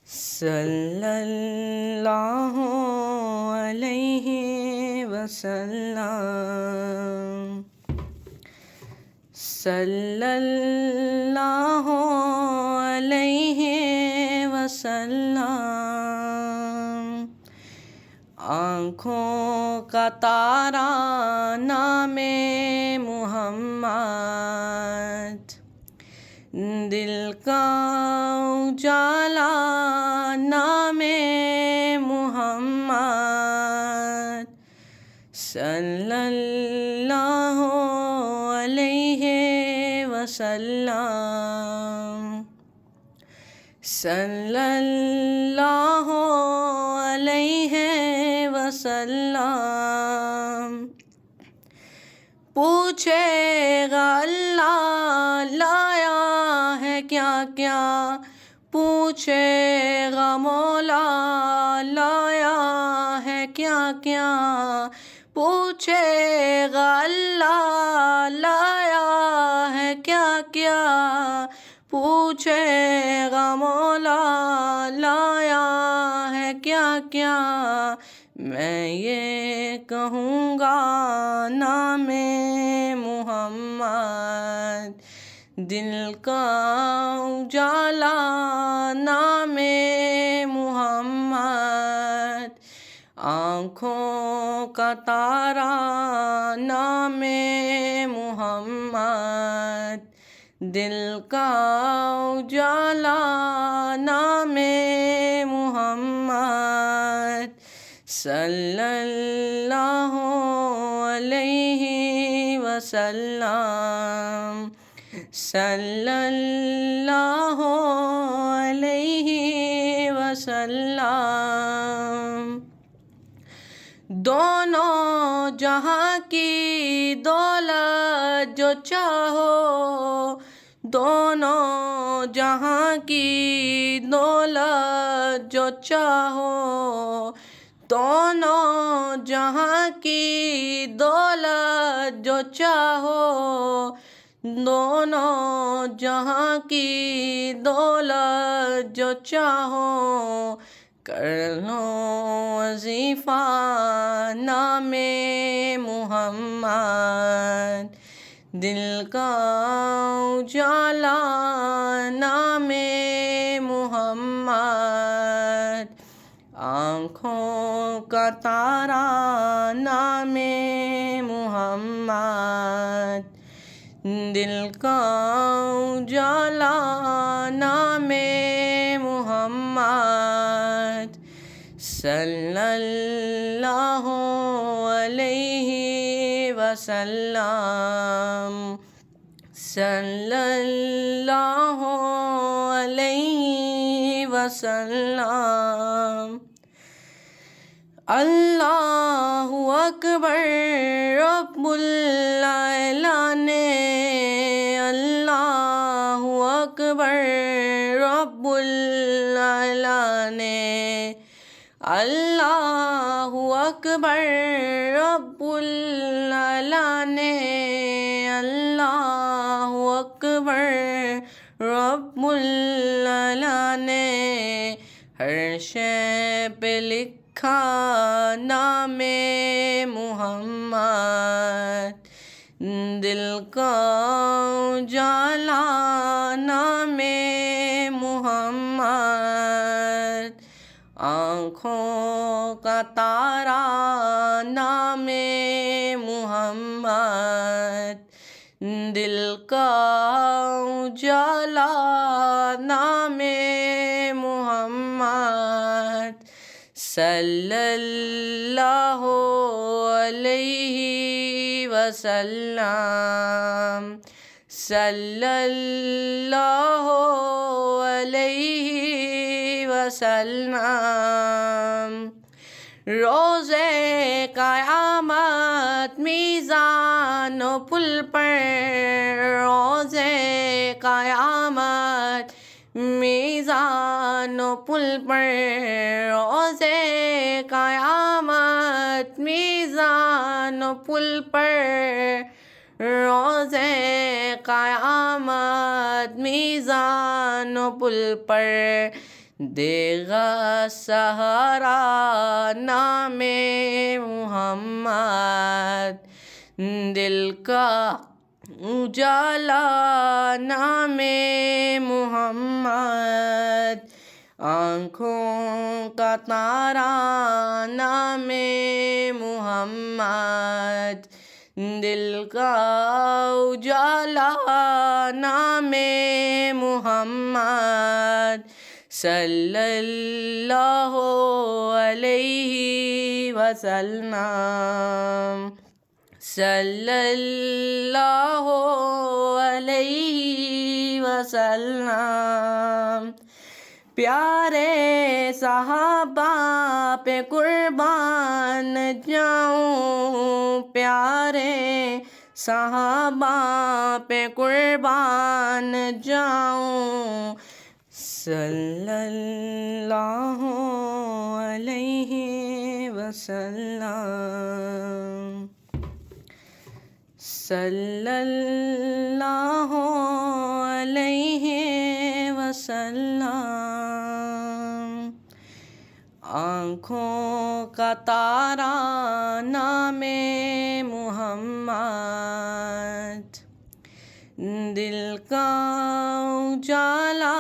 صلی اللہ علیہ وسلم، صلی اللہ علیہ وسلم۔ آنکھوں کا تارا نام محمد، دل کا اجالا نام محمد، صلی اللہ علیہ وسلم، صلی اللہ علیہ وسلم۔ پوچھے گا اللہ لایا ہے کیا کیا، پوچھے گا مولا لایا ہے کیا کیا، پوچھے گا اللہ لایا ہے کیا کیا، پوچھے گا مولا لایا ہے کیا کیا۔ میں یہ کہوں گا نام محمد، دل کا اجالا نام محمد، آنکھوں کا تارا نام محمد، دل کا اجالا نام محمد، صلی اللہ علیہ وسلم، صلی اللہ علیہ وسلم۔ دونوں جہاں کی دولت جو چاہو، دونوں جہاں کی دولت جو چاہو، دونوں جہاں کی دولت جو چاہو، دونوں جہاں کی دولت جو چاہو، کر لو وظیفہ نام محمد، دل کا اجالا نام محمد، آنکھوں کا تارا نام محمد، دل کا اجالا نام محمد، صلی اللہ علیہ وسلم، صلی اللہ علیہ وسلم۔ اللہ اکبر رب العالمین، اللہ اکبر رب العالمین، اللہ اکبر رب العالمین، اللہ اکبر رب العالمین۔ ہر شے پہ لکھا نام محمد، دل کا اجالا نام محمد، آنکھوں کا تارا نام محمد، دل کا اجالا نام محمد، صلی اللہ علیہ وسلم، صلی اللہ علیہ وسلم۔ روز قیامت میزان و پل پر، روز قیامت میزان و پل پر، روز قیامت میزان و پل پر، روز قیامت میزان و پل پر دے گا سہارا نام محمد، دل کا اجالا نام محمد، آنکھوں کا تارا نام محمد، دل کا اجالا نام محمد، صلی اللہ علیہ وسلم، صلی اللہ علیہ وسلم۔ پیارے صحابہ پہ قربان جاؤں، پیارے صحابہ پہ قربان جاؤں، صلی اللہ علیہ وسلم، صلی اللہ علیہ وسلم۔ آنکھوں کا تارا نام محمد، دل کا اجالا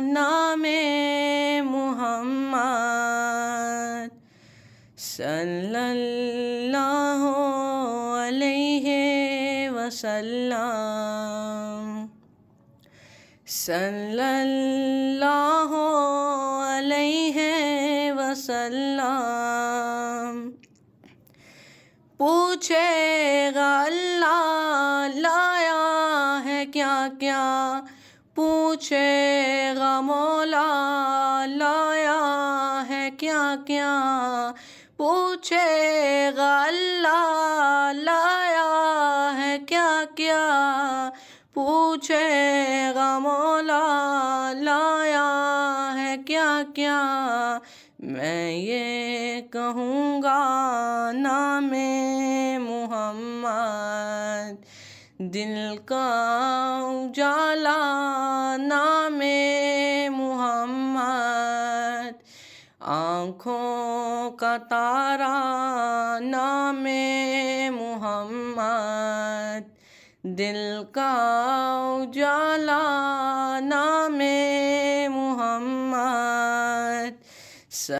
نام محمد، صلی اللہ علیہ وسلم، صلی اللہ علیہ وسلم۔ پوچھے گا اللہ لایا ہے کیا کیا، پوچھے گا مولا لایا ہے کیا کیا، پوچھے گا اللہ لایا ہے کیا کیا، پوچھے گا مولا لایا ہے کیا کیا، میں یہ کہوں گا نام محمد، دل کا اجالا نام محمد، آنکھوں کا تارا نام محمد، دل کا اجالا نام